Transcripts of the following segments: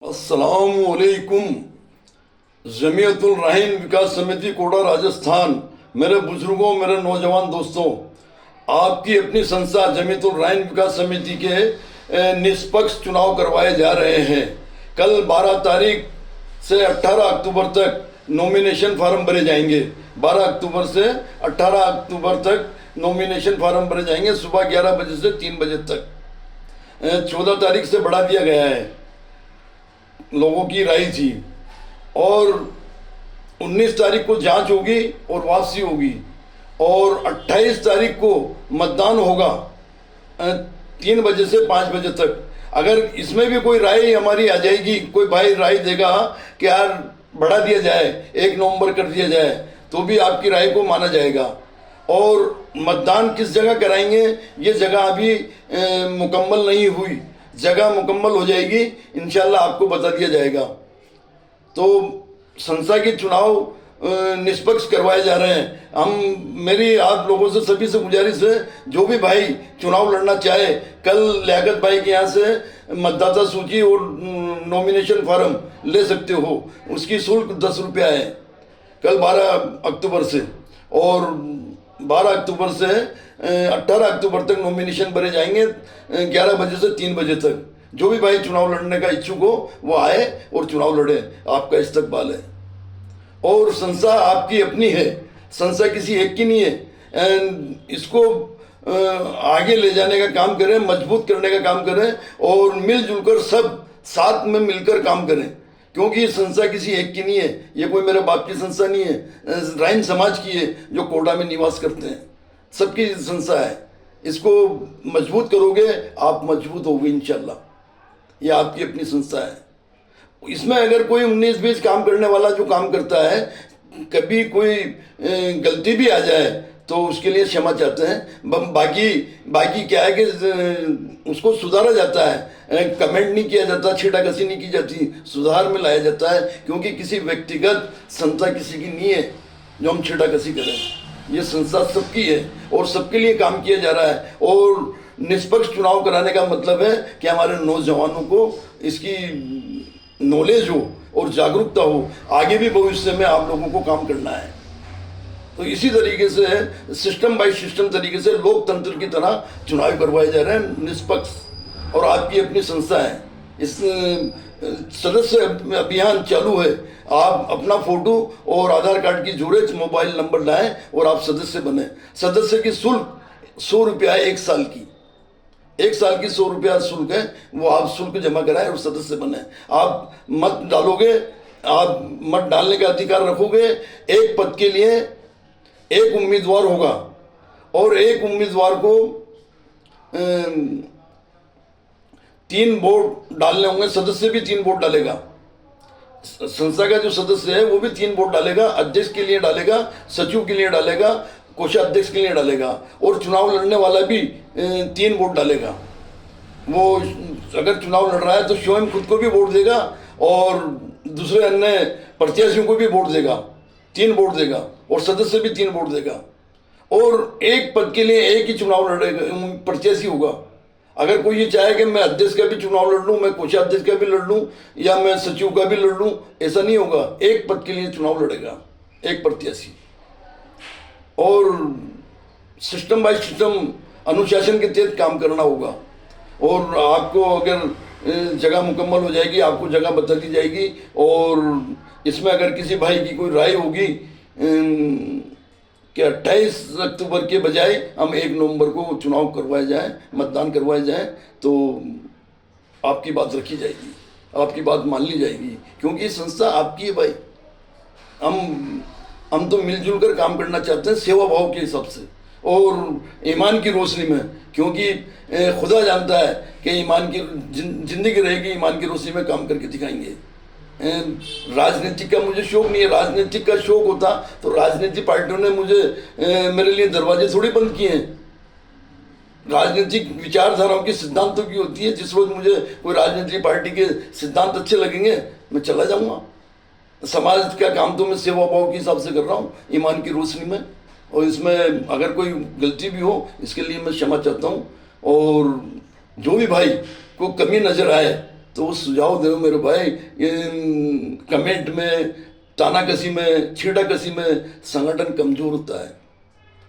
अस्सलामुअलैकुम। जमीयतुल रहम विकास समिति कोटा राजस्थान, मेरे बुजुर्गों, मेरे नौजवान दोस्तों, आपकी अपनी संस्था जमीयतुल रहम विकास समिति के निष्पक्ष चुनाव करवाए जा रहे हैं। कल 12 तारीख से 18 अक्टूबर तक नॉमिनेशन फार्म भरे जाएंगे। 12 अक्टूबर से 18 अक्टूबर तक नॉमिनेशन फार्म भरे जाएंगे, सुबह 11 बजे से 3 बजे तक। 14 तारीख से बढ़ा दिया गया है, लोगों की राय थी। और 19 तारीख को जांच होगी और वापसी होगी, और 28 तारीख को मतदान होगा 3 बजे से 5 बजे तक। अगर इसमें भी कोई राय हमारी आ जाएगी, कोई भाई राय देगा कि यार बढ़ा दिया जाए, 1 नवंबर कर दिया जाए, तो भी आपकी राय को माना जाएगा। और मतदान किस जगह कराएंगे, ये जगह अभी मुकम्मल नहीं हुई, जगह मुकम्मल हो जाएगी, इंशाल्लाह आपको बता दिया जाएगा। तो संस्था के चुनाव निष्पक्ष करवाए जा रहे हैं। मेरी आप लोगों से, सभी से गुजारिश है, जो भी भाई चुनाव लड़ना चाहे, कल लियाकत भाई के यहाँ से मतदाता सूची और नॉमिनेशन फार्म ले सकते हो। उसकी शुल्क 10 रुपया है, कल 12 अक्टूबर से। और 12 अक्टूबर से 18 अक्टूबर तक नॉमिनेशन भरे जाएंगे, 11 बजे से 3 बजे तक। जो भी भाई चुनाव लड़ने का इच्छुक हो वो आए और चुनाव लड़े, आपका इस्तकबाल है। और संस्था आपकी अपनी है, संस्था किसी एक की नहीं है। इसको आगे ले जाने का काम करें, मजबूत करने का काम करें, और मिलजुल कर सब साथ में मिलकर काम करें, क्योंकि ये संस्था किसी एक की नहीं है। ये कोई मेरे बाप की संस्था नहीं है, राइन समाज की है जो कोटा में निवास करते हैं, सबकी संस्था है। इसको मजबूत करोगे, आप मजबूत होगे इंशाल्लाह। ये आपकी अपनी संस्था है। इसमें अगर कोई 19-20 काम करने वाला जो काम करता है, कभी कोई गलती भी आ जाए तो उसके लिए क्षमा चाहते हैं। बाकी क्या है कि उसको सुधारा जाता है, कमेंट नहीं किया जाता, छीटाकसी नहीं की जाती, सुधार में लाया जाता है। क्योंकि किसी व्यक्तिगत संस्था किसी की नहीं है जो हम छीटाकसी करें। ये संस्था सबकी है और सबके लिए काम किया जा रहा है। और निष्पक्ष चुनाव कराने का मतलब है कि हमारे नौजवानों को इसकी नॉलेज हो और जागरूकता हो, आगे भी भविष्य में आप लोगों को काम करना है। तो इसी तरीके से सिस्टम बाय सिस्टम तरीके से लोकतंत्र की तरह चुनाव करवाए जा रहे हैं, निष्पक्ष। और आपकी अपनी संस्था है। इस सदस्य अभियान चालू है। आप अपना फोटो और आधार कार्ड की जोड़े, मोबाइल नंबर लाएं और आप सदस्य बने। सदस्य की शुल्क 100 रुपया है, 1 साल की। 1 साल की 100 रुपया शुल्क है, वो आप शुल्क जमा कराएं और सदस्य बने। आप मत डालोगे, आप मत डालने का अधिकार रखोगे। एक पद के लिए एक उम्मीदवार होगा, और एक उम्मीदवार को 3 वोट डालने होंगे। सदस्य भी 3 वोट डालेगा। संस्था का जो सदस्य है वो भी 3 वोट डालेगा। अध्यक्ष के लिए डालेगा, सचिव के लिए डालेगा, कोषाध्यक्ष के लिए डालेगा, और चुनाव लड़ने वाला भी 3 वोट डालेगा। वो अगर चुनाव लड़ रहा है तो स्वयं खुद को भी वोट देगा और दूसरे अन्य प्रत्याशियों को भी वोट देगा, 3 वोट देगा, और सदस्य भी 3 वोट देगा। और एक पद के लिए एक ही चुनाव लड़ेगा, प्रत्याशी होगा। अगर कोई ये चाहे कि मैं अध्यक्ष का भी चुनाव लड़ लूँ, मैं कोषाध्यक्ष का भी लड़ लूँ, या मैं सचिव का भी लड़ लूँ, ऐसा नहीं होगा। एक पद के लिए चुनाव लड़ेगा एक प्रत्याशी। और सिस्टम बाय सिस्टम अनुशासन के तहत काम करना होगा। और आपको अगर जगह मुकम्मल हो जाएगी, आपको जगह बता दी जाएगी। और इसमें अगर किसी भाई की कोई राय होगी कि 28 अक्टूबर के बजाय हम 1 नवंबर को चुनाव करवाए जाए, मतदान करवाए जाए, तो आपकी बात रखी जाएगी, आपकी बात मान ली जाएगी। क्योंकि ये संस्था आपकी है भाई। हम तो मिलजुल कर काम करना चाहते हैं, सेवा भाव के हिसाब से और ईमान की रोशनी में। क्योंकि खुदा जानता है कि ईमान की जिंदगी रहेगी, ईमान की रोशनी में काम करके दिखाएंगे। राजनीतिक का मुझे शौक नहीं है। राजनीतिक का शौक होता तो राजनीतिक पार्टियों ने मेरे लिए दरवाजे थोड़ी बंद किए हैं। राजनीतिक विचारधाराओं की, सिद्धांतों की होती है। जिस वक्त मुझे कोई राजनीतिक पार्टी के सिद्धांत अच्छे लगेंगे, मैं चला जाऊंगा। समाज का काम तो मैं सेवा भाव के हिसाब से कर रहा हूँ, ईमान की रोशनी में। और इसमें अगर कोई गलती भी हो, इसके लिए मैं क्षमा चाहता हूँ। और जो भी भाई को कमी नजर आए तो वो सुझाव दो मेरे भाई। ये कमेंट में, तानाकसी में, छीटाकसी में संगठन कमजोर होता है।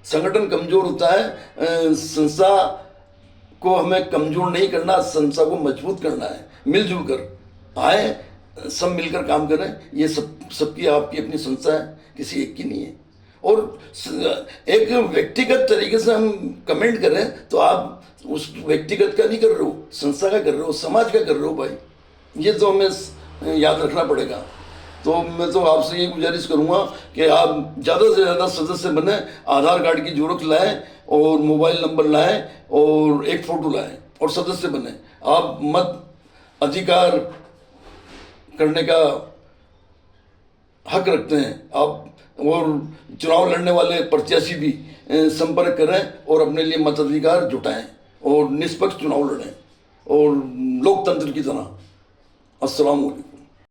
संगठन कमजोर होता है। संस्था को हमें कमजोर नहीं करना, संस्था को मजबूत करना है। मिलजुल कर आए, सब मिलकर काम करें। ये सबकी आपकी अपनी संस्था है, किसी एक की नहीं है। और एक व्यक्तिगत तरीके से हम कमेंट करें तो आप उस व्यक्तिगत का नहीं कर रहे हो, संस्था का कर रहे हो, समाज का कर रहे हो भाई। ये तो हमें याद रखना पड़ेगा। तो मैं तो आपसे ये गुजारिश करूंगा कि आप ज़्यादा से ज़्यादा सदस्य बने, आधार कार्ड की जरूरत लाएं और मोबाइल नंबर लाएं और एक फ़ोटो लाएं और सदस्य बने। आप मत अधिकार करने का हक रखते हैं आप। और चुनाव लड़ने वाले प्रत्याशी भी संपर्क करें और अपने लिए मताधिकार जुटाएं और निष्पक्ष चुनाव लड़ें और लोकतंत्र की तरह। अस्सलाम वालेकुम।